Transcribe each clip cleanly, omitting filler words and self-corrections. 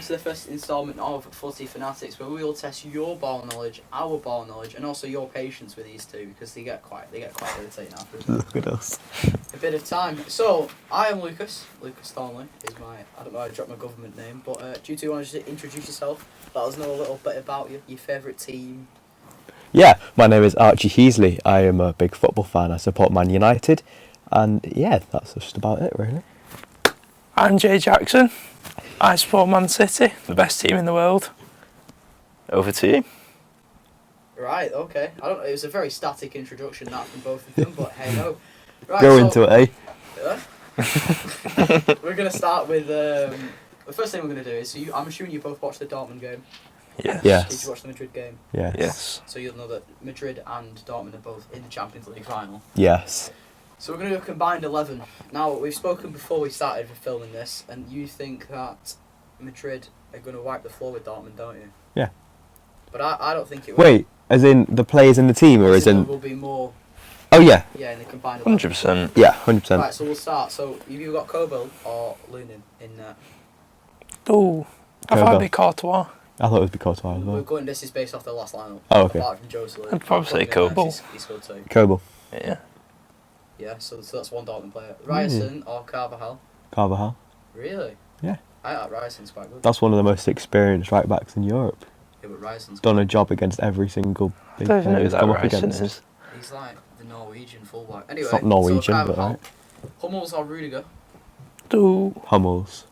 to the first instalment of Footy Fanatics, where we will test your ball knowledge, our ball knowledge, and also your patience with these two, because they get quite irritating after Look at us. a bit of time. So I am Lucas. Lucas Thornley is I don't know how I dropped my government name, but do you two want to just introduce yourself? Let us know a little bit about you, your favourite team. Yeah, my name is Archie Heasley. I am a big football fan. I support Man United. And yeah, that's just about it, really. I'm Jay Jackson. I support Man City, the best team in the world. Over to you. Right, okay. I don't know, it was a very static introduction, that, from both of them, but hey ho. Right, Go into it, eh? We're going to start with, the first thing we're going to do is, I'm assuming you both watched the Dortmund game. Yes. Yes. Did you watch the Madrid game? Yes. Yes. So you'll know that Madrid and Dortmund are both in the Champions League final. Yes. So we're going to do a combined 11. Now, we've spoken before we started filming this, and you think that Madrid are going to wipe the floor with Dortmund, don't you? Yeah. But I don't think it will. Wait, as in the players in the team, or as in... There will be more, Oh, yeah. yeah, in the combined 11. 100%. Yeah, 100%. Right, so we'll start. So, have you got Kobil or Lunin in there? Oh, I thought Koval. it'd be Courtois. I thought it was Courtois as We're well. going, this is based off the last lineup. Oh, okay. Apart from Joselu. I'd probably say Koval. He scored 2. Koble. Yeah. Yeah, so that's one Dortmund player. Ryerson or Carvajal? Carvajal. Really? Yeah. I thought Ryerson's quite good. That's one of the most experienced right backs in Europe. Yeah, but Ryerson's Done a job against every single I big don't even know player who he's that come up Ryerson against. is. He's like the Norwegian fullback. Anyway, It's not Norwegian, so but Carvajal, right. Hummels or Rudiger? Oh, Hummels.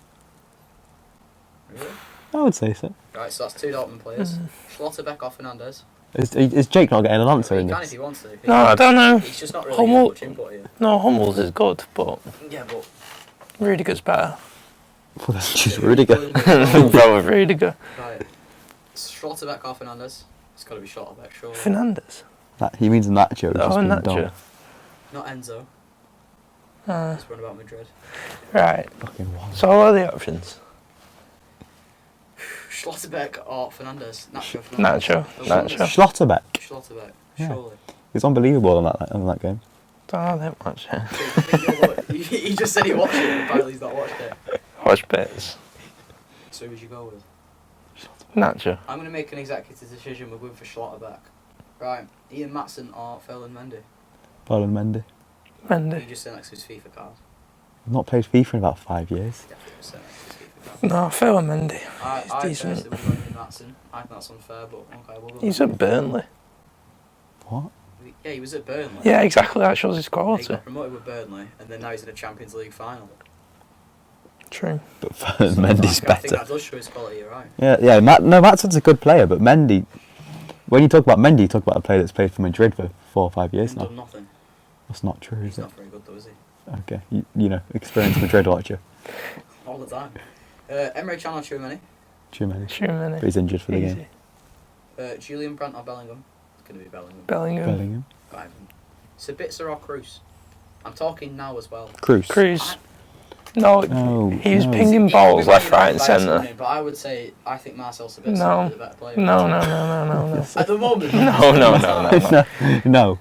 Really? I would say so. Right, so that's 2 Dortmund players. Schlotterbeck or Fernandes? Is Jake not getting an answer He in can if this? he wants to. no, I don't know. He's just not really Hummel- much input here. No, Hummels is good, but Yeah, but... Rudiger's better. Well, that's just Rudiger. Bro with Rudiger. Right. Schlotterbeck or Fernandes? It's got to be Schlotterbeck, surely. Fernandes. He means Nacho. Oh, just being Nacho. dumb. Not Enzo. Uh, It's one about Madrid. right. Fucking wild. So what are the options? Schlotterbeck or Fernandes? Fernandes. Nacho. Schlotterbeck. Schlotterbeck, Yeah. surely. He's unbelievable on that game. Don't know that much. Yeah. He just said he watched it, and apparently he's not watched it. Watch bits. So who would you go with? Nacho. I'm going to make an executive decision. We're going for Schlotterbeck. Right, Ian Matson or Ferland Mendy? Ferland Mendy. He Mendy. just sent next to his FIFA card. I've not played FIFA in about 5 years. Definitely just sent next to his FIFA card. No, Phil and Mendy. I He's personally decent. would go with Ian Matson. I think that's unfair, but okay, we'll go. He's at Burnley. What? Yeah, he was at Burnley. Yeah, exactly. That shows his He quality. got promoted with Burnley, and then now he's in a Champions League final. True. But Ferland So Mendy's I think better. that does show his quality, you're right. Yeah. Matson's a good player, but Mendy. When you talk about Mendy, you talk about a player that's played for Madrid for 4 or 5 years He's now. done nothing. That's not true, He's is it? not very good though, is he? Okay, you know, experienced Madrid watcher. All the time. Emre Can or Tchouaméni? Tchouaméni. True, But Mendy. he's injured for the Easy. game. Julian Brandt or Bellingham? It's going to be Bellingham. Bellingham. Bellingham. Right. Sabitzer or Cruz? I'm talking now as well. Cruz. Cruz. No, No, he was no. pinging Yeah, balls we're left, running right, and out of bias centre. on him, but I would say I think Marcel Sabitzer No. is the better player. No. At the moment. No. No.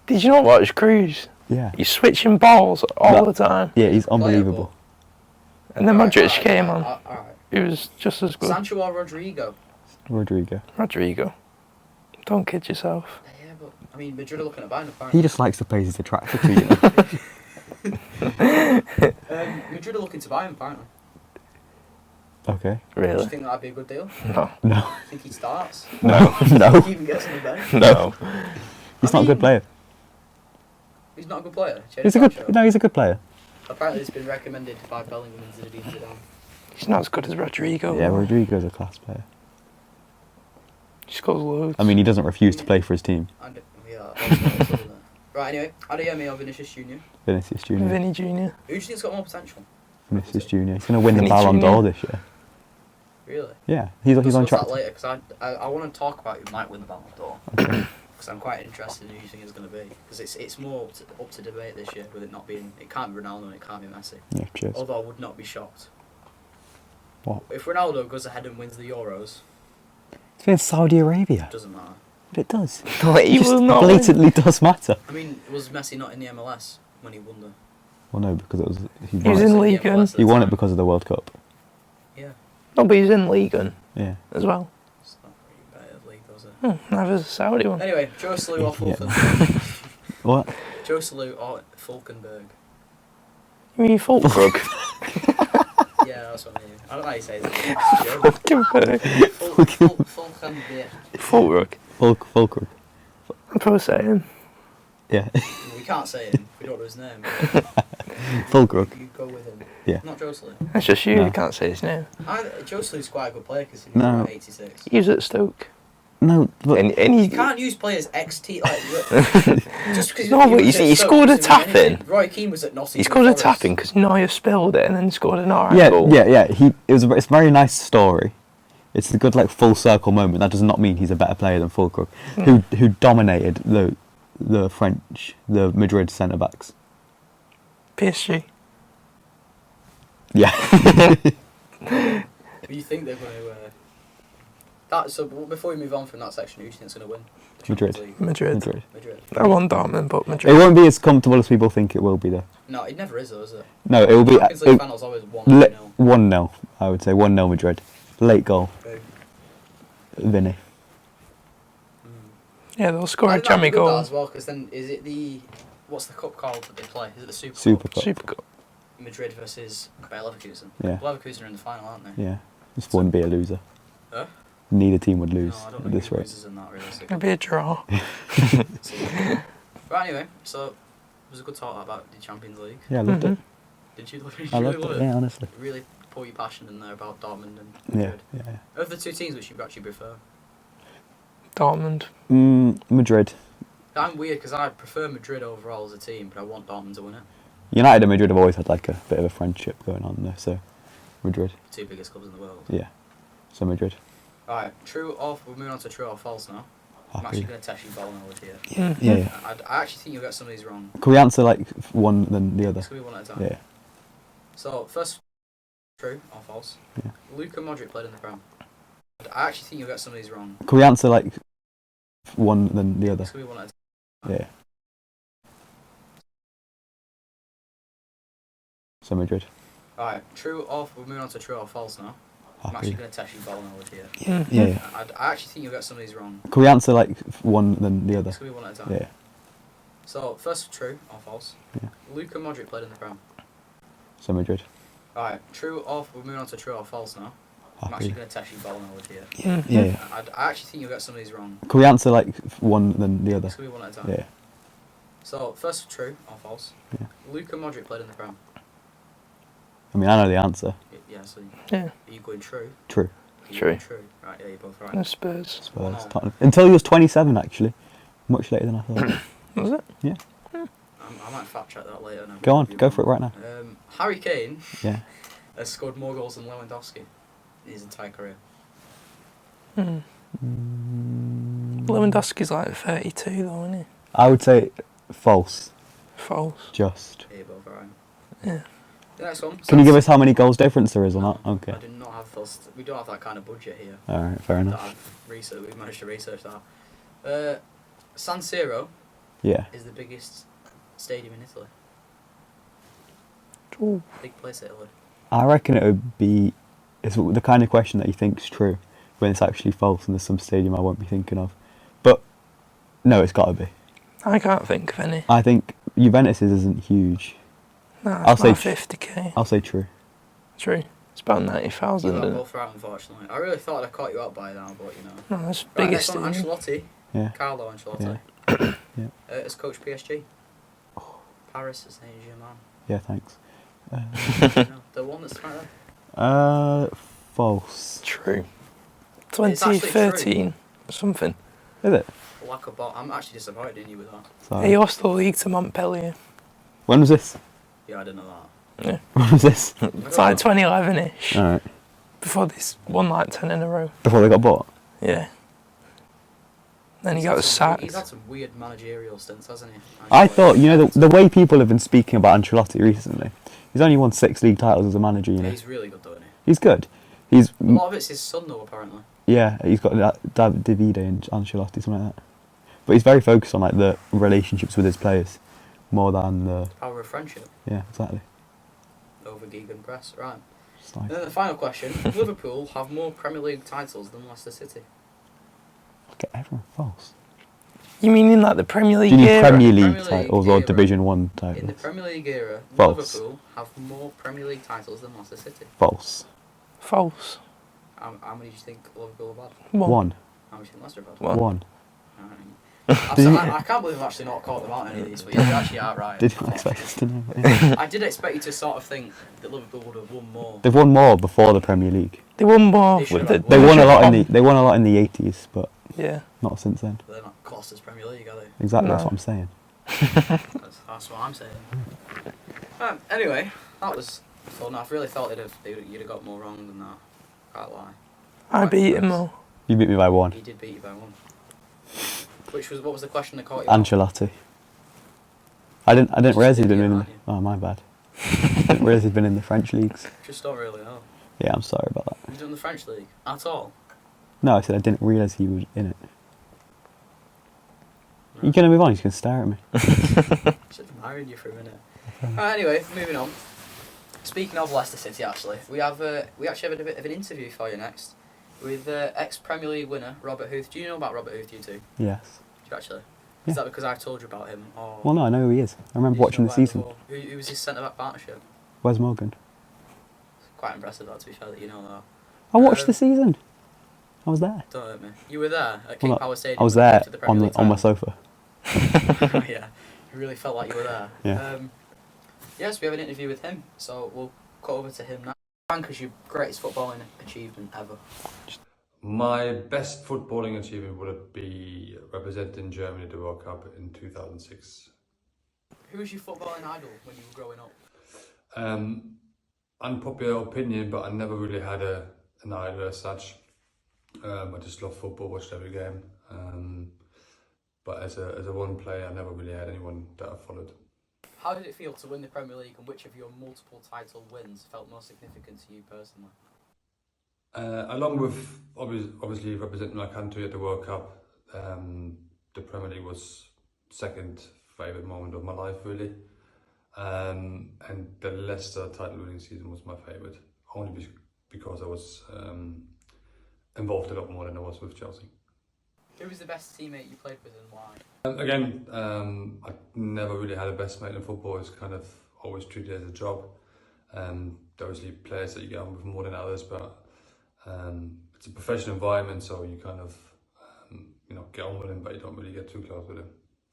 Did you not watch Cruz? Yeah. He's switching balls all No. the time. Yeah, he's unbelievable. And then Alright, Modric came on. Alright. He was just as good. Sancho or Rodrigo? Rodrigo. Rodrigo. Don't kid yourself. Yeah, but I mean, Madrid are looking at buying apparently. He just likes the players he's attracted to, you know. Madrid are looking to buy him apparently. Okay. Do you Really? think that'd be a good deal? No. No. Think he starts? No. No. Think he even gets on the bench? No. He's I not a good mean- player. He's not a good player. Jadon He's a good. Sancho. No, he's a good player. Apparently, it's been recommended by Bellingham and Zinedine Zidane. He's not as good as Rodrigo. Yeah, Rodrigo's a class player. He scores loads. I mean, he doesn't refuse to play for his team. And yeah, also, right. Anyway, Adeyemi or Vinicius Junior? Vinicius Junior. Vinny Jr. Who do you think's got more potential? Vinicius Junior. He's going to win the Vinny Ballon Jr. d'Or this year. Really? Yeah, he's on Discuss track. that later because I want to talk about who might win the Ballon d'Or. Okay. Because I'm quite interested in who you think it's going to be. Because it's more up to debate this year with it not being. It can't be Ronaldo and it can't be Messi. Yeah, cheers. Although I would not be shocked. What? If Ronaldo goes ahead and wins the Euros, It's in Saudi Arabia. it doesn't matter. But it does. No, he It just will not win. blatantly does matter. I mean, was Messi not in the MLS when he won the? Well, no, because it was he He won was it. in the League MLS One. at the He won it time? because of the World Cup. Yeah. Oh, but he's in Liga Yeah. as well. It's not really better league, does it? Neither's the Saudi one. Anyway, Joe Salou or Yeah. Fulkenberg? What? Joe Salou or Fulkenberg? You mean Fulkrug? Yeah, that's what I mean. I don't know how you say that. Fulkenberg. Fulkenberg. Fulkrug. Fulkrug. I'm probably saying. Yeah. We can't say him. We don't know his name. Fulkrug. You go with him. Yeah. Not Joe Salou. That's just you No. who can't say his name. Joe Salou's quite a good player because he's No. about 86. He was at Stoke. No, but And You he, can't use players XT like just because. No, but you see, he scored a tap-in. Roy Keane was at Nottingham. he scored a Forest. tap in because Neuer spilled it and then scored an alright yeah, goal. yeah. It's a very nice story. It's a good like full circle moment. That does not mean he's a better player than Fulkrug, who dominated the Madrid centre backs. PSG. Yeah. But you think they're going to? So before we move on from that section, who do you think's going to win? The Madrid. Champions League? Madrid. Madrid. I want Dortmund, but It Madrid. won't be as comfortable as people think it will be though. No, it never is though, is it? No, it will be Champions League finals always 1-0. 1-0. I would say 1-0 Madrid. Late goal, Big. Vinny. Yeah, they'll score a That'd be jammy good, that goal. as well, because then is it the what's the cup called that they play? Is it the Super Cup? Cup. Super goal. Madrid versus Bayer Leverkusen. Yeah. Leverkusen are in the final, aren't they? Yeah. This wouldn't be a loser. Huh? Neither team would lose No, I don't at think this it rate. loses in that realistically. It'll be a draw. Right, anyway, so it was a good talk about the Champions League. Yeah, I loved it. Did you, I really loved love it. Yeah, honestly. Really put your passion in there about Dortmund and Yeah, Madrid. yeah. Of the two teams, which you actually prefer? Dortmund. Madrid. I'm weird because I prefer Madrid overall as a team, but I want Dortmund to win it. United and Madrid have always had like a bit of a friendship going on there, so Madrid. Two biggest clubs in the world. Yeah. So Madrid. Alright, true or we're moving on to true or false now. I'm actually Happy. going to test your ball knowledge here. Yeah, yeah. I actually think you'll get some of these wrong. Can we answer like one then the other? It's going to be one at a time. Yeah. So, first, true or false? Yeah. Luka Modric played in the Prem. I actually think you'll get some of these wrong. Can we answer like one then the other? It's going to be one at a time. Yeah. So Madrid. Alright, true or we're moving on to true or false now. I'm actually Happy. going to test your ball knowledge here. Yeah, yeah. I actually think you'll get some of these wrong. Can we answer like one then the other? It's going to be one at a time. Yeah. So, first, true or false? Yeah. Luka Modric played in the Prem. So Madrid. Alright, true or we're moving on to true or false now. I'm actually Happy. going to test your ball knowledge here. Yeah, yeah. I actually think you'll get some of these wrong. Can we answer like one then the other? It's going to be one at a time. Yeah. So, first, true or false? Yeah. Luka Modric played in the Prem. I mean, I know the answer. Yeah, so Yeah. are you going true? True. Are you True. going true. Right, yeah, you're both right. No Spurs. Spurs, no. Tottenham. Until he was 27, actually. Much later than I thought. Was it? Yeah. I might fact check that later. Go on, go for it right now. Harry Kane Yeah. has scored more goals than Lewandowski in his entire career. Mm. Lewandowski's like 32 though, isn't he? I would say false. False. Just. Yeah, you're both right. Yeah. The next one. Can you give us how many goals difference there is or not? Okay. I do not have those. We don't have that kind of budget here. Alright, fair That enough. we've managed to research that. San Siro Yeah. is the biggest stadium in Italy. Ooh. Big place, Italy. I reckon it would be. It's the kind of question that you think's true when it's actually false and there's some stadium I won't be thinking of. But no, it's got to be. I can't think of any. I think Juventus's isn't huge. No, I'll it's say about tr- 50k. I'll say true. True. It's about You 90,000. are isn't it? both right, unfortunately. I really thought I caught you out by now, but you know. No, it's Right, biggest. next one, stadium. Ancelotti. Yeah. Carlo Ancelotti. Yeah. Has coached PSG. Paris Saint-Germain. Yeah, thanks. No, the one that's right there. False. True. It's actually 2013 or something. Is it? Lack of ball. I'm actually disappointed in you with that. Sorry. He lost the league to Montpellier. When was this? Yeah, I didn't know Yeah. When was this? that. It's like 2011-ish. Alright. Before this won like 10 in a row. Before they got bought? Yeah. Then he He's got had some- sacked. He's had some weird managerial stints, hasn't he? I thought, you know, the way people have been speaking about Ancelotti recently, he's only won 6 league titles as a manager, you Yeah, know. he's really good, though, isn't he? He's good. He's, A lot of it's his son, though, apparently. yeah, he's got Davide and Ancelotti, something like that. But he's very focused on like the relationships with his players, more than the, Power of friendship yeah, exactly. over Gegenpress. Right. It's like, And then the final question: Liverpool have more Premier League titles than Leicester City. get everyone false. You mean in like the Premier League Do you need era? Premier League Premier League titles or era. Division 1 In the titles? Premier League era, False. Liverpool have more Premier League titles than Leicester City. False. False. How many do you think Liverpool have had? One. How many do you think Leicester have had? One. One. Alright. I can't believe I've actually not caught them out on any of these, but you actually are right. Did not expect us to know. Yeah. I did expect you to sort of think that Liverpool would have won more. They've won more before the Premier League. They won more They should with have the. won. They won a lot in the. the 80s, but Yeah. not since then. But they're not classed as Premier League, are they? Exactly, No. that's what I'm saying. That's what I'm saying. Anyway, that was fun. I really thought you'd have got more wrong than that. Can't lie. I beat him all. You beat me by one. He did beat you by one. What was the question that caught you? off? Ancelotti. I didn't realise he'd been in. aren't you? Oh, my bad. I didn't realise he'd been in the French leagues. Just don't really know. Yeah, I'm sorry about that. He's done the French league at all. No, I said I didn't realise he was in it. You're gonna move on. He's gonna stare at me. Just admiring you for a minute. Anyway, moving on. Speaking of Leicester City, actually, we actually have a bit of an interview for you next with ex-Premier League winner Robert Huth. Do you know about Robert Huth, you two? Yes. Do you actually? Yeah. Is that because I've told you about him? Or Well, no, I know who he is. I remember did you watching know the about him season. before? Who was his centre-back partnership? Where's Morgan? It's quite impressive, that, to be fair, that you know that. I watched the Um, season. I was there. Don't hurt me. You were there at King Well, Power Stadium. I was when we there moved to the Premier League on my title. sofa. Yeah, you really felt like you were there. Yeah. Yes, we have an interview with him, so we'll cut over to him now. Rank as your greatest footballing achievement ever. My best footballing achievement would be representing Germany at the World Cup in 2006. Who was your footballing idol when you were growing up? Unpopular opinion, but I never really had an idol as such. I just love football, watched every game. But as a one player, I never really had anyone that I followed. How did it feel to win the Premier League, and which of your multiple title wins felt most significant to you personally? Along with obviously representing my country at the World Cup, the Premier League was second favourite moment of my life, really. And the Leicester title winning season was my favourite, only because I was involved a lot more than I was with Chelsea. Who was the best teammate you played with and why? Again, I never really had a best mate in football. It's kind of always treated as a job. There are obviously players that you get on with more than others, but it's a professional environment, so you kind of get on with him, but you don't really get too close with him.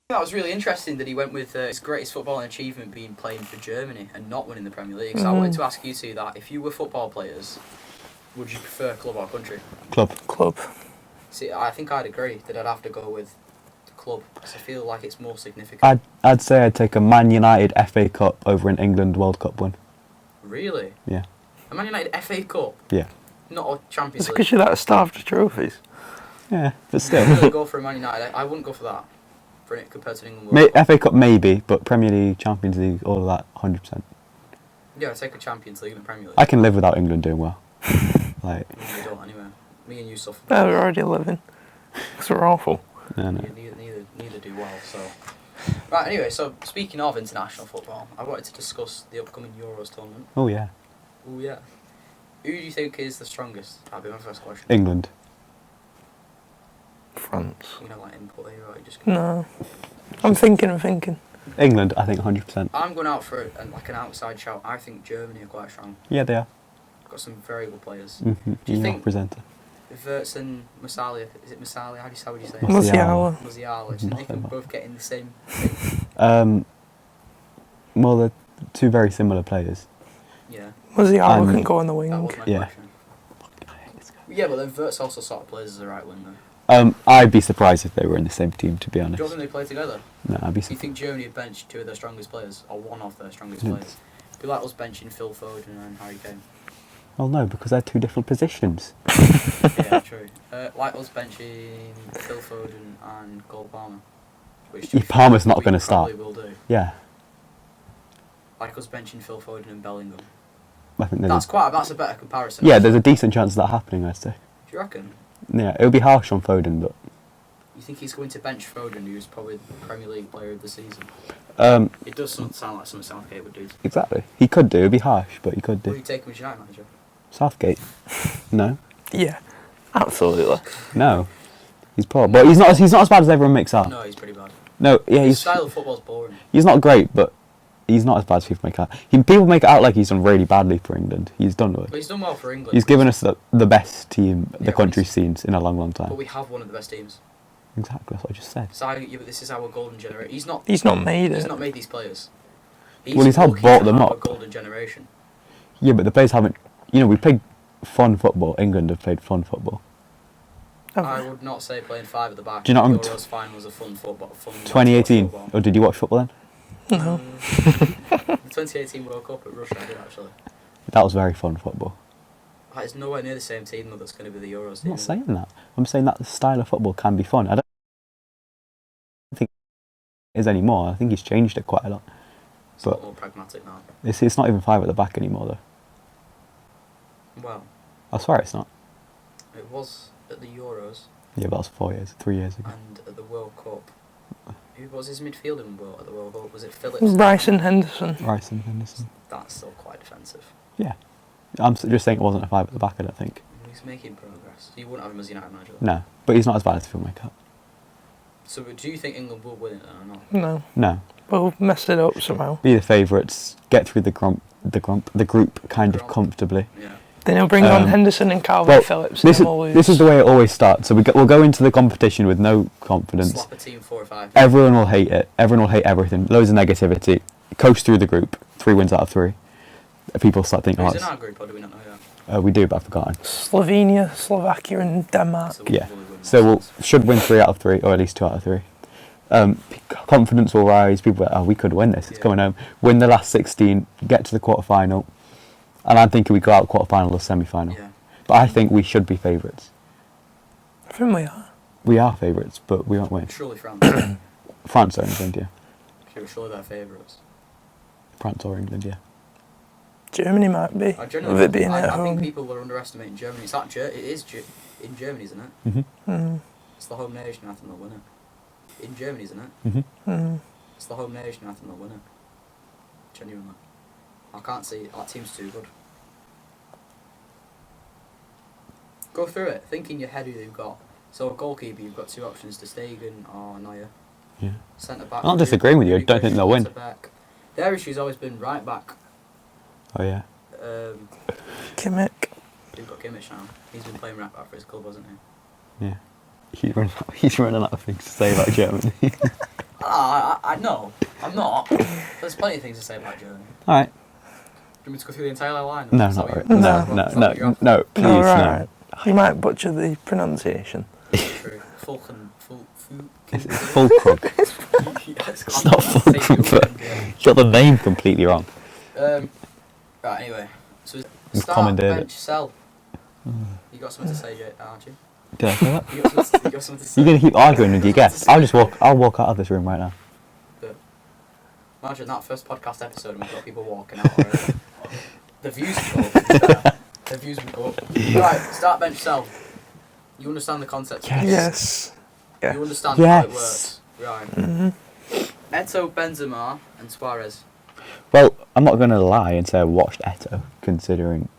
That was really interesting that he went with his greatest footballing achievement being playing for Germany and not winning the Premier League. So I wanted to ask you two that if you were football players, would you prefer club or country? Club. See, I think I'd agree that I'd have to go with the club because I feel like it's more significant. I'd say I'd take a Man United FA Cup over an England World Cup win. Really? Yeah. A Man United FA Cup? Yeah. Not a Champions It's League. because you're that starved of trophies. Yeah, but I'd still. really go for a Man United. I wouldn't go for that for it compared to an England World Cup. FA Cup maybe, but Premier League, Champions League, all of that, 100%. Yeah, I'd take a Champions League and the Premier League. I can live without England doing well. Like, You don't anyway. Me and you suffer. No, we're already 11. Because we're awful. no. Neither do well. So, right. Anyway, so speaking of international football, I wanted to discuss the upcoming Euros tournament. Oh yeah, Oh yeah. Who do you think is the strongest? That'll be my first question. England. France. You know, like input here, or you just. No. I'm thinking. England, I think 100%. I'm going out for an outside shout. I think Germany are quite strong. Yeah, they are. Got some very good players. Mm-hmm. Do you You're think- presenter. Wirtz and Musiala, is it Musiala? How would you say it? Musiala. Musiala. Do you think they can Nothing. both get in the same? Well, they're two very similar players. Yeah, Musiala can go on the that wing. was my Yeah. question. Yeah, but then Wirtz also sort of plays as a right winger. I'd be surprised if they were in the same team, to be Do honest. you think they play together? No, I'd be Do you surprised. think Germany have benched two of their strongest players, or one of their strongest Mm. players? Do you like us benching Phil Foden and Harry Kane? Well, no, because they're two different positions. Yeah, true. Like us benching Phil Foden and Cole Palmer. Which Yeah, Palmer's not we gonna start. probably will do. Yeah, Like us benching Phil Foden and Bellingham. I think That's a better comparison. yeah, there's a decent chance of that happening, I'd say. Do you reckon? Yeah, it would be harsh on Foden, but You think he's going to bench Foden, who's probably the Premier League player of the season? It does sound like something Southgate would do. exactly. He could do. It'd be harsh, but he could Will do. you take him as United manager? Southgate. No. Yeah, absolutely. No. He's poor. But he's not as bad as everyone makes out. No, he's pretty bad. No, yeah, His he's style of football's boring. he's not great, but he's not as bad as people make out. People make it out like he's done really badly for England. He's done But good. he's done well for England. He's given us the best team Yeah, the country's he's- seen in a long, long But time. we have one of the best teams. Exactly, that's what I just said. So yeah, but this is our golden generation. He's not Made He's it. not made these players. He's Well, he's helped lucky brought to them have up. A golden generation. Yeah, but the players haven't. We played fun football. England have played fun football. I would not say playing 5 at the back. Do you know what Euros final was a fun football. Fun 2018. football. Or did you watch football then? No. The 2018 World Cup at Russia, I did actually. That was very fun football. It's nowhere near the same team though that's going to be the Euros. I'm not saying that. I'm saying that the style of football can be fun. I don't think it is anymore. I think he's changed it quite a lot. It's a lot but- more pragmatic now. It's not even 5 at the back anymore, though. Well, I swear it's not. it was at the Euros Yeah, but that was 3 years ago. and at the World Cup. Who was his midfielder at the World Cup? Was it Phillips? Rice and Henderson. Rice and Henderson. That's still quite defensive. Yeah. I'm just saying it wasn't a 5 at the back, I don't think. He's making progress. You wouldn't have him as United manager. No. But he's not as bad as people make out. So do you think England will win it then or not? No. No. We'll mess it up somehow. Be the favourites, get through the group kind of comfortably. Yeah. Then he'll bring on Um, Henderson and Calvin Well, Phillips. this and we'll lose. is the way it always starts. So we'll go into the competition with no confidence. Slap a team 4 or 5. Everyone will hate it. Everyone will hate everything. Loads of negativity. Coast through the group. 3 wins out of 3. People start thinking, Who's oh, in our group or do we not know yet? we do, but I've forgotten. Slovenia, Slovakia, and Denmark. So Yeah. we'll win So that. should win 3 out of 3, or at least 2 out of 3. Confidence will rise. People are like, we could win this. It's Yeah. coming home. Win the last 16. Get to the quarter-final. And I'm thinking we go out quarter-final or semi-final. Yeah. But I think we should be favourites. I think we are. We are favourites, but we won't win. Surely France. France or England, yeah. Surely they're favourites. France or England, yeah. Germany might be. I generally With it being I at think home. people are underestimating Germany. It is in Germany, isn't it? Mm-hmm. Mm, It's the home nation. I think they'll win it. In Germany, isn't it? Mm-hmm. mm. It's the home nation. I think they'll win it. Genuinely, I can't see that team's too good. Go through it. Think in your head who you've got. So a goalkeeper, you've got 2 options: Ter Stegen or Neuer. Yeah. Centre back. I'm not disagreeing with you. I don't think they'll win. Back. Their issue's always been right back. Oh, yeah. Kimmich. We've got Kimmich now. He's been playing right back for his club, hasn't he? Yeah. He's running out of things to say about Germany. I know. I'm not. There's plenty of things to say about Germany. Alright. Do you want me to go through the entire line? No, Is that not what right. you- No, No. is no, that no, what you're off? no, please, No, no. right. You might butcher the pronunciation. True. Fulton. It's Fulcrum. It's not Fulcrum, but you got the name completely wrong. Right, anyway. So We've start, commandeered bench, sell. You got something to say, Jay, aren't you? Did I say that? You got something to say? You're gonna keep arguing with your guests. I'll walk out of this room right now. Imagine that first podcast episode and we've got people walking out already. The views would go up. The views would go up. Right, start, bench, sell. You understand the concept? Yes. Yes. Yeah. You understand how it Yes. works? Right. Mm-hmm. Eto, Benzema and Suarez. Well, I'm not gonna lie and say I watched Eto, considering.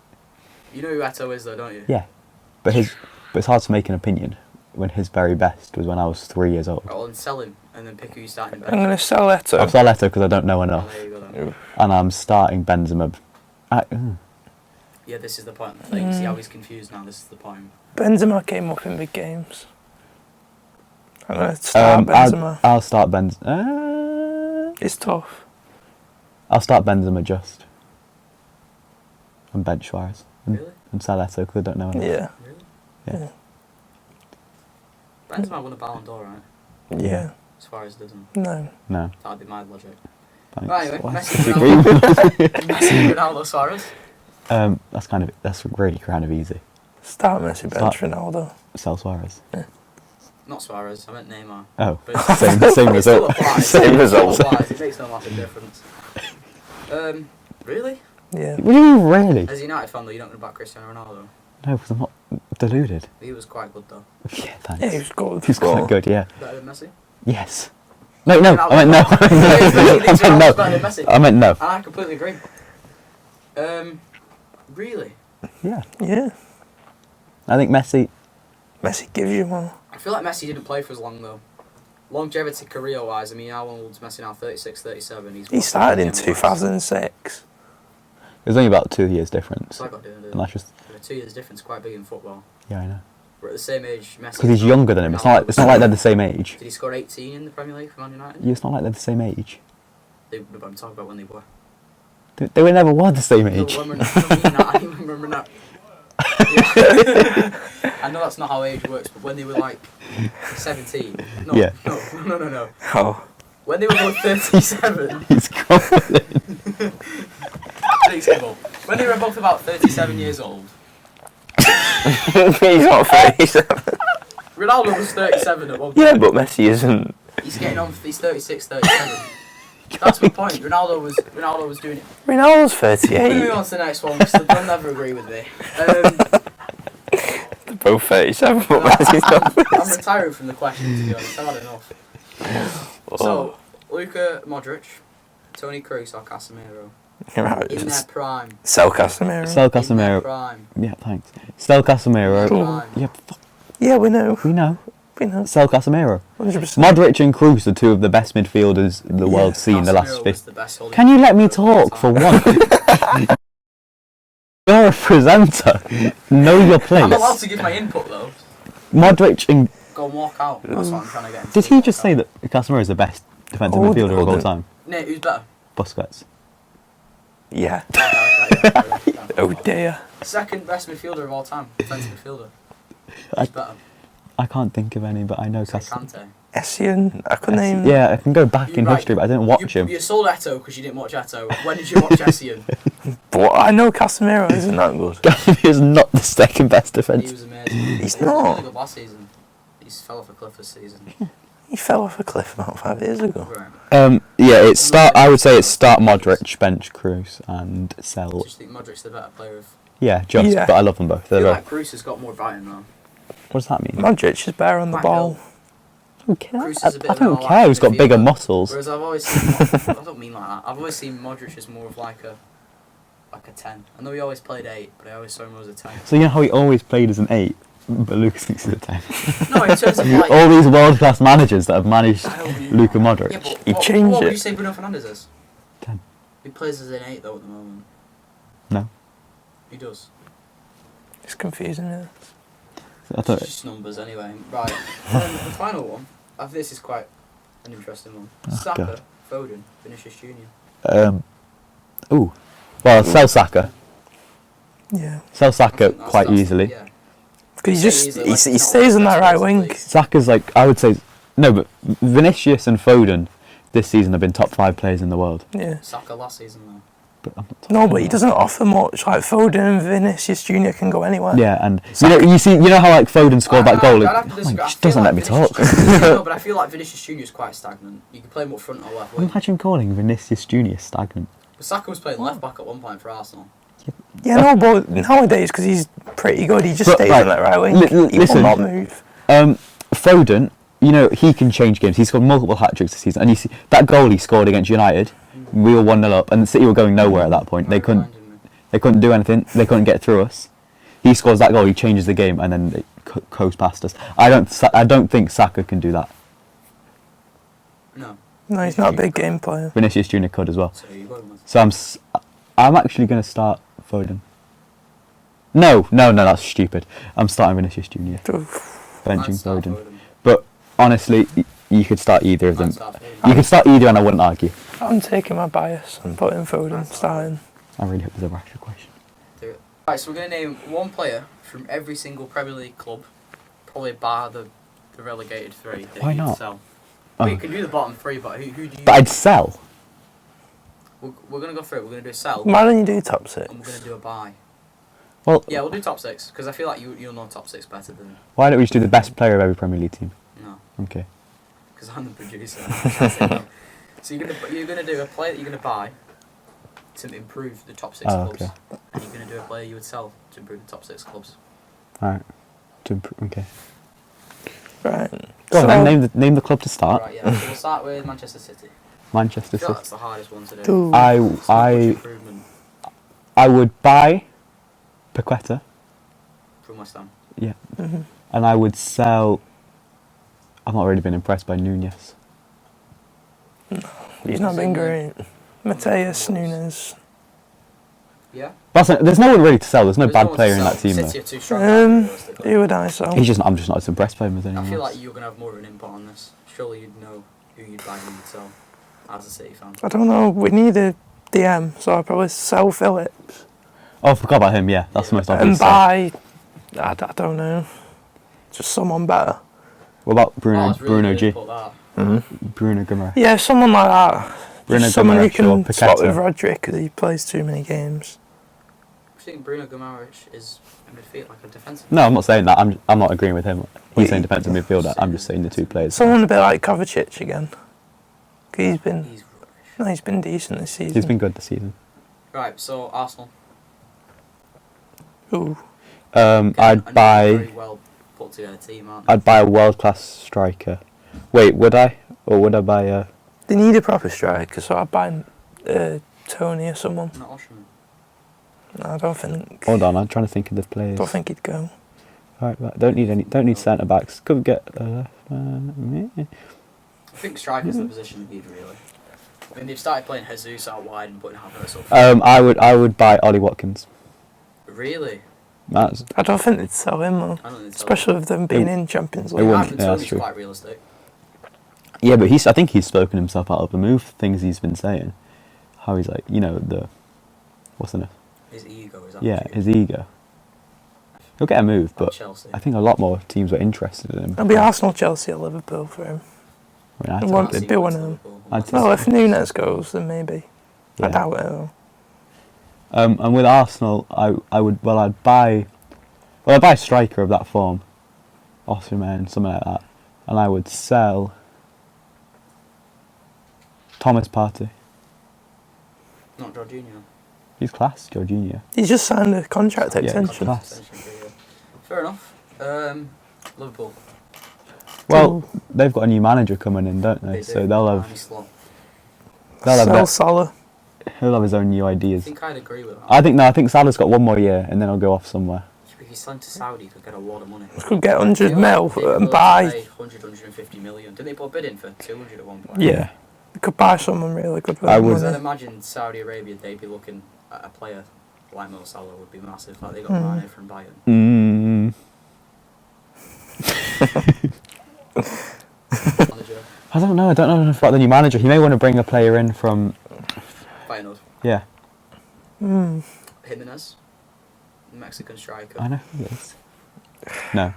You know who Eto is though, don't you? Yeah, but it's hard to make an opinion when his very best was when I was 3 years old. Right, well, then sell him and then pick who you start in bench. I'm going to sell I've Eto. saw Eto because I don't know Oh, enough, there you go then. and I'm starting Benzema. Yeah, this is the point of the thing. See how he's confused now, this is the point. Benzema came up in big games. I'm going to start Benzema. I'll start Benzema. It's tough. I'll start Benzema just. And bench Suarez. Really? And sell Eto because I don't know enough. Yeah. Really? Yeah. Benzema won a Ballon d'Or, right? Yeah. Suarez doesn't. No. No. That'd be my logic. Thanks. Right, anyway, Why Messi, disagree with Messi, Ronaldo, Suarez. That's really kind of easy. Start Messi, bench Start- Ronaldo. Sell Suarez. Not Suarez, I meant Neymar. Oh, But it's- same it still result. applies. Same It still result. applies. It makes no massive difference. Really? Yeah. What do you mean, really? As a United fan, though, you're not going to back Cristiano Ronaldo. No, because I'm not deluded. He was quite good, though. Yeah, thanks. Yeah, he was good. He's quite good, yeah. Better than Messi. Yes. No, I meant no. He thinks Ronaldo's better than Messi. I meant no. And I completely agree. Really? Yeah. Yeah. I think Messi. Messi gives you one. I feel like Messi didn't play for as long though. Longevity career-wise, I mean, how old's Messi now? 36, 37. He started in 2006. There's only about 2 years difference. So I got doing And that's just. 2 years difference, quite big in football. Yeah, I know. We're at the same age. Messi. Because he's younger than him. It's not like they're the same age. Did he score 18 in the Premier League for Man United? Yeah, it's not like they're the same age. But I'm talking about when they were. They were never the same age. No, I remember that. Yeah. I know that's not how age works, but when they were like 17. No, Yeah. No. Oh. When they were both 37. He's confident. When they were both about 37 years old. He's not 37. Ronaldo was 37 at one point. Yeah, but Messi isn't. He's getting on. He's 36, 37. That's my point. Ronaldo was doing it. Ronaldo's Moving 38. on to the next one, because they'll never agree with me. They're both 37, but Messi's not. I'm retiring from the question, to be honest. I've had enough. So, Luka Modric, Toni Kroos or Casemiro Right, in their just prime. sell Casemiro. Sell In their Casemiro. prime. Yeah, thanks. Sell Casemiro. Prime. Yeah, Yeah, we know. we know. We know. Sell Casemiro. 100%. Modric and Kroos are two of the best midfielders the Yeah. world's seen the last Casemiro was 50. the best holding Can you let me midfielder of all talk for time. once? You're a presenter. Know your place. I'm allowed to give my input though. Modric and Go and walk out. That's what I'm trying to get into. did he just say that Casemiro is the best defensive Hold- midfielder of hold all on. time? Nate, who's better? Busquets. Yeah. Yeah. Oh dear. Second best midfielder of all time. Defensive midfielder. I- Who's better? I can't think of any, but I know Say Casemiro. Kante. Essien. I could name. Yeah, I can go back in Right. history, but I didn't watch him. You sold Eto because you didn't watch Eto. When did you watch Essien? But I know Casemiro isn't that good. Casemiro is not the second best He defence. was amazing. He's He was not. really good last season. He fell off a cliff this season. He fell off a cliff about 5 years ago. Right. Yeah, it's start. I would say it's start Modric, bench Kroos, and sell. Do you think Modric's the better player of... Yeah, just. Yeah. But I love them both. I They're feel both. like Kroos has got more about him though. What does that mean? Modric is better on the Might ball. help. I don't care. Kroos is a bit I of an don't all-round care. Who's got bigger midfielder. muscles? Whereas I've always seen... I don't mean like that. I've always seen Modric as more of like a 10. I know he always played 8, but I always saw him as a 10. So you know how he always played as an 8, but Lucas thinks he's a 10. No, in terms of like... All these world-class managers that have managed I don't mean Luka that. Modric. Yeah, but He what, changed what would it. you say Bruno Fernandes is? 10. He plays as an 8 though at the moment. No. He does. It's confusing, yeah. I It's thought. just numbers anyway. Right. The final one. I think this is quite an interesting one. Oh, Saka, God. Foden, Vinicius Junior. Ooh. Well, sell Saka. Yeah. Sell I Saka think quite that's- easily. Yeah. Because Say he he's, just like, he not stays on the that best right player in wing. the league. Saka's like, I would say, no, but Vinicius and Foden this season have been top 5 players in the world. Yeah. Saka last season though. But I'm not No, talking but he about- doesn't offer much. Like Foden and Vinicius Junior can go anywhere. Yeah, and you know how like Foden scored that goal. I'd have to Oh, disagree. he I just feel doesn't like let me Vinicius talk. Junior- No, but I feel like Vinicius Junior is quite stagnant. You can play him up front or left wing. Imagine calling Vinicius Junior stagnant. But Saka was playing left back at one point for Arsenal. Yeah, no, but nowadays, because he's pretty good, he just But, stays like, on that right wing. He listen. will not move. Foden, you know, he can change games. He scored multiple hat-tricks this season. And you see, that goal he scored against United, we were 1-0 up, and City were going nowhere at that point. They couldn't do anything. They couldn't get through us. He scores that goal, he changes the game, and then they coast past us. I don't think Saka can do that. No. No, he's not a big game player. Vinicius Junior could as well. So you going with? So I'm actually going to start Foden. No, that's stupid. I'm starting Vinicius Junior. Benching I'd start Foden. But honestly, you could start either of them. I'd start Foden. You could start either, and I wouldn't argue. I'm taking my bias and putting Foden starting. I really hope there's a rational question. Do it. Right, so we're going to name one player from every single Premier League club, probably bar the relegated 3 that Why you not? sell. Oh. Well, you can do the bottom 3, but who do you... But I'd sell. We're going to go through it. We're going to do a sell, Why don't you do top six? and we're going to do a buy. Well, Yeah, we'll do top 6, because I feel like you'll know top 6 better than... why don't we just do the best player of every Premier League team? No, Okay. because I'm the producer. I can't say no. So you're gonna do a player that you're going to buy to improve the top 6 Oh, clubs, okay. and you're going to do a player you would sell to improve the top 6 clubs. Alright. Okay. Right. Go on, So- then name the club to start. Right, yeah. So we'll start with Manchester City. Manchester I feel like City. that's the hardest one to do. Two. I It's not much improvement. I would buy Paqueta, from West Ham. Mhm. and I would sell. I've not really been impressed by Nunez. He's not been great. Mateus Nunes. Yeah. There's no one really to sell. There's no There's bad one to player in sell. that team City though. are too strong. realistically. Who would I sell? I'm just not as impressed by him as anyone I feel else. like you're gonna have more of an input on this. Surely you'd know who you'd buy and who you'd sell as a City fan. I don't know. We need a DM, so I'll probably sell Phillips Oh, I forgot about him. Yeah, that's the most and obvious. buy. I don't know. Just someone better. What about Oh, Bruno? it's really Bruno good G. input, that. Bruno Guimaraes. Yeah, someone like that. Bruno Just someone who Guimaraes or can swap with Paqueta. Rodri because he plays too many games. I think Bruno Guimaraes is a midfield, like a defensive. No, I'm not saying that. I'm not agreeing with him. Wait. He's saying defensive midfielder. I'm just saying the two players. Someone a bit like Kovacic again. 'Cause he's been He's rubbish. no, he's been decent this season. He's been good this season. Right, so Arsenal. Ooh. Again, I'd a buy. very well put together team, aren't they? I'd buy a world class striker. Wait, would I? Or would I buy a? They need a proper striker, so I'd buy Tony or someone. Not Osimhen. No, I don't think. Hold on, I'm trying to think of the players. Don't think he'd go. Right, don't need centre backs. Could get. I think striker's the position they need, really. I mean, they've started playing Jesus out wide and putting Havertz up. I would buy Ollie Watkins. Really? That's I don't think they'd sell him though, I don't think so. especially with them being It- in Champions it League. wouldn't- Ivan yeah, that's Toney's true. quite realistic. yeah, but I think he's spoken himself out of the move. Things he's been saying, how he's like, what's the name? His ego is Yeah, attitude. his ego. He'll get a move, Like but Chelsea. I think a lot more teams were interested in him. It'll be Arsenal, Chelsea, or Liverpool for him. I mean, I'd It take won't it. be one of them. I'd Well, if Nunes goes, then maybe. I Yeah. doubt it though. And with Arsenal, I'd buy a striker of that form, Osimhen, something like that, and I would sell Thomas Partey. Not Jorginho. He's class, Jorginho. He's just signed a contract Yeah, extension. class. Fair enough. Liverpool. Well, they've got a new manager coming in, don't they? They So do. they'll Arne have Slot. Sell Salah. he'll have his own new I ideas. think I'd agree with that. I think Salah's got one more year, and then he'll go off somewhere. If he's signed to Saudi, he could get a lot of money. Could get 100 mil They were and willing to buy. pay 100, 150 million. Didn't they put a bid in for 200 at one point? Yeah. Could buy someone really good with I that would- So then money. imagine Saudi Arabia, they'd be looking at a player like Mo Salah would be massive. Like they got Mm. Mane from Bayern. Mm, Manager, I don't know. I don't know enough about the new manager. He may want to bring a player in from. Feyenoord. Yeah, Mm. Jimenez, Mexican striker. I know who it is. No.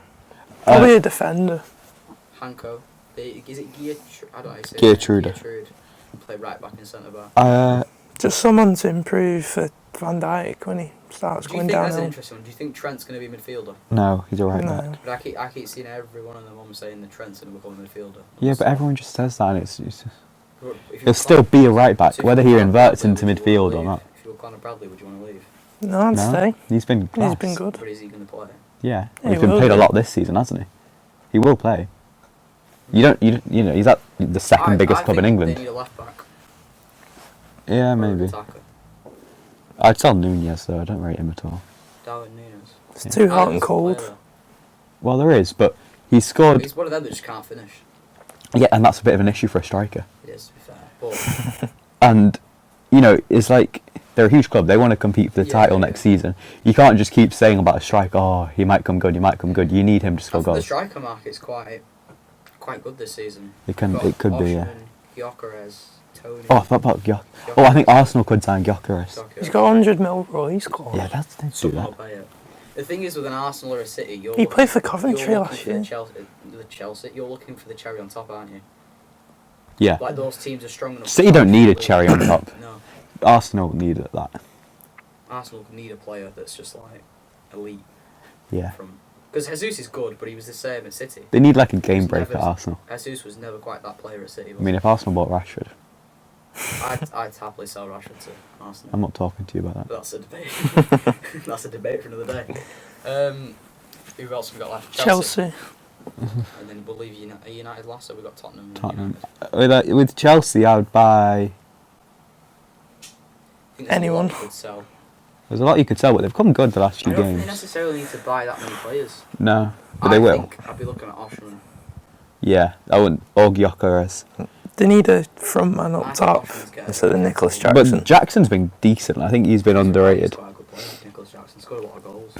Probably a defender. Hanko. Is it Geertrude? I don't know how you say Geertrude. it. Geertrude. Play right back in centre back. Just someone to improve for Van Dijk when he starts Do you going think that's an downhill. interesting one? Do you think Trent's going to be a midfielder? No, he's alright. No. But I keep seeing every one of them on saying that Trent's going to become a midfielder. Yeah, but everyone just says that. And it's If you he'll were still be a right back, so if whether you he were inverts Bradley, into would you midfield wanna or leave? not. If you were Conor Bradley, would you want to leave? No, I'd No, stay. he's been class. He's been good. But is he going to play? Yeah, Yeah, he's he been will played a do. lot this season, hasn't he? He will play. You know, he's at the second biggest club in They England. need a left back. Yeah, or a maybe. attacker. I'd sell Nunez though. I don't rate him at all. Darwin Núñez. It's Yeah. too hot Alison's and a cold. player, Well, there is, but he though. scored. He's one of them that just can't finish. Yeah, and that's a bit of an issue for a striker. It is, to be fair. But And it's like they're a huge club. They want to compete for the Yeah, title yeah. next season. You can't just keep saying about a striker. Oh, he might come good. He might come good. You need him to I score think the goals. striker market's quite good this season. It can. Got It could be. Yeah. Osimhen, Gyökeres, Tony. Oh, I thought about Gyökeres. Oh, I think Arsenal could sign Gyökeres. He's got 100 mil Royce score. Yeah, that's they do Someone will that. pay it. The thing is with an Arsenal or a City, He played for Coventry you're last looking for year. Chelsea, you're looking for the cherry on top, aren't you? Yeah. Like those teams are strong enough. City don't need a cherry on top. No, Arsenal need that. Arsenal need a player that's just like elite. Yeah. Because Jesus is good, but he was the same at City. They need like a game He's break never- at Arsenal. Jesus was never quite that player at City. I mean, if Arsenal bought Rashford, I'd happily sell Rashford to Arsenal. I'm not talking to you about that. But that's a debate. That's a debate for another day. Who else have we got left? Chelsea. And then we'll leave United last, so we've got Tottenham. And Tottenham. United. With Chelsea, I would buy. I think there's a lot Anyone. you could sell. There's a lot you could sell, but they've come good the last I few don't think games. they necessarily need to buy that many players. No, but they will. think I'd be looking at Oshman. Yeah, I wouldn't. Or Gyökeres. They need a front man I up think top Oshman's getting- instead of Nicholas Jackson. But Jackson's been decent. I think he's been He's underrated. quite a good player. Nicholas Jackson scored a lot of goals,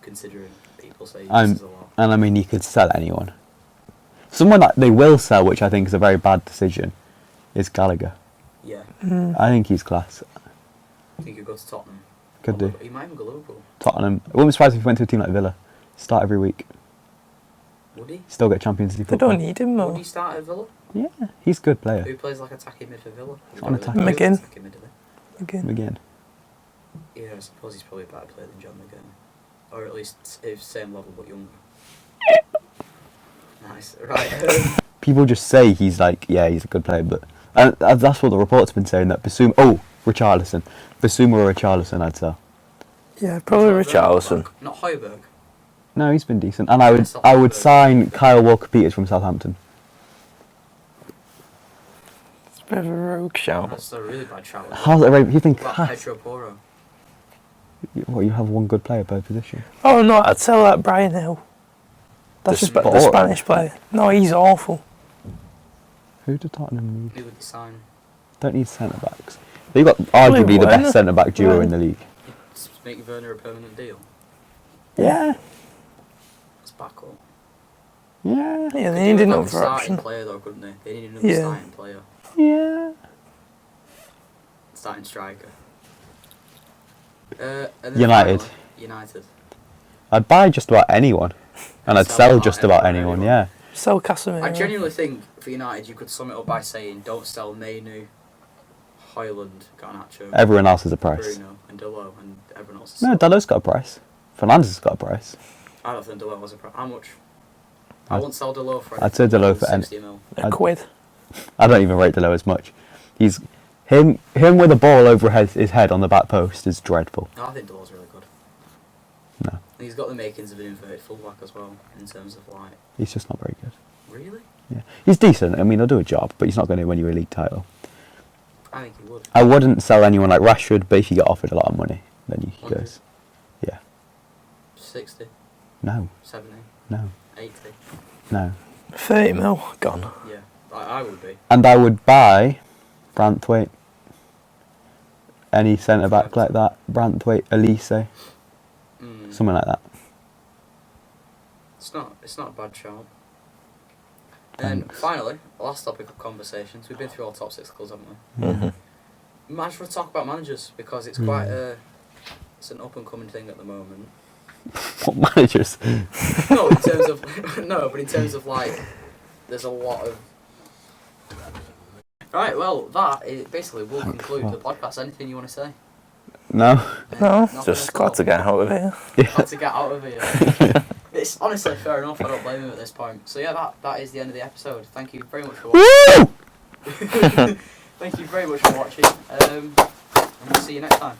considering people say he I'm- misses a lot. And I mean, you could sell anyone. Someone that they will sell, which I think is a very bad decision, is Gallagher. Yeah, I think he's class. I think he'd go to Tottenham. Could do. He might even go Liverpool. Tottenham. It wouldn't be surprised if he went to a team like Villa. Start every week. Would he? Still get Champions League They football. don't need him Would though. he start at Villa? Yeah, he's a good player. Who plays like attacking mid for Villa? On attacking. McGinn. Attacking mid, do they? Again. Again. Yeah, I suppose he's probably a better player than John McGinn. Or at least if same level but younger. Nice. Right. People just say he's like, yeah, he's a good player, but that's what the reports have been saying, that Basuma... Oh, Richarlison. Basuma or Richarlison, I'd sell. Yeah, probably Richarlison. Not Højbjerg. No, he's been decent. And I would Southampton. sign Kyle Walker-Peters from Southampton. It's a bit of a rogue shout. That's a really bad shout. How's it? You think What about class? Pedro Porro? What, you have one good player per position? Oh no, I'd sell that Brian Hill. That's the, just the boring. Spanish player. No, he's awful. Who do Tottenham need? Who would they sign? Don't need centre-backs. They've got arguably the Werner. best centre-back duo Werner. in the league. Make Werner a permanent deal. Yeah. That's backup. Yeah. Yeah, Could they do need with, another like, a starting option. player though, couldn't they? They need another Yeah. starting player. Yeah. Starting striker. And then United. finally, United. I'd buy just about anyone. And I'd Sell sell about just about anyone, anyone, yeah. Sell Casemiro. I genuinely think for United you could sum it up by saying don't sell Mainu, Højlund, Garnacho, Everyone else is a price. Bruno, and Delo, and everyone else. Is No, Dalot's got a price. Fernandes has got a price. I don't think Delo was a price. How much? I wouldn't sell Delo for. I'd say Delo for any- 60 mil. a quid. I don't even rate Dalot as much. He's him with a ball over his head on the back post is dreadful. No, I think Delo's really good. No, And he's got the makings of an inverted fullback as well, in terms of like. he's just not very good. Really? Yeah, he's decent. I mean, he'll do a job, but he's not going to win you a league title. I think he would. I wouldn't sell anyone like Rashford, but if you get offered a lot of money, then he 100. goes. Yeah. 60, No. 70, No. 80. No. 30 mil. Gone. Yeah, I would be. And I would buy Branthwaite. Any centre back like that, Branthwaite, Elise, Mm. something like that. It's not a bad shout. And Thanks. finally, last topic of conversations. We've been through all top 6 clubs, haven't we? Mm-hmm. We might as well talk about managers because it's quite it's an up and coming thing at the moment. What managers? No, in terms of no, but in terms of like, there's a lot of. Right, well, that is basically will conclude the podcast. Anything you want to say? No. No, Nothing just at glad all? to get out of here. Glad to get out of here. It's honestly fair enough. I don't blame him at this point. So yeah, that is the end of the episode. Thank you very much for watching. Woo! Thank you very much for watching. And we'll see you next time.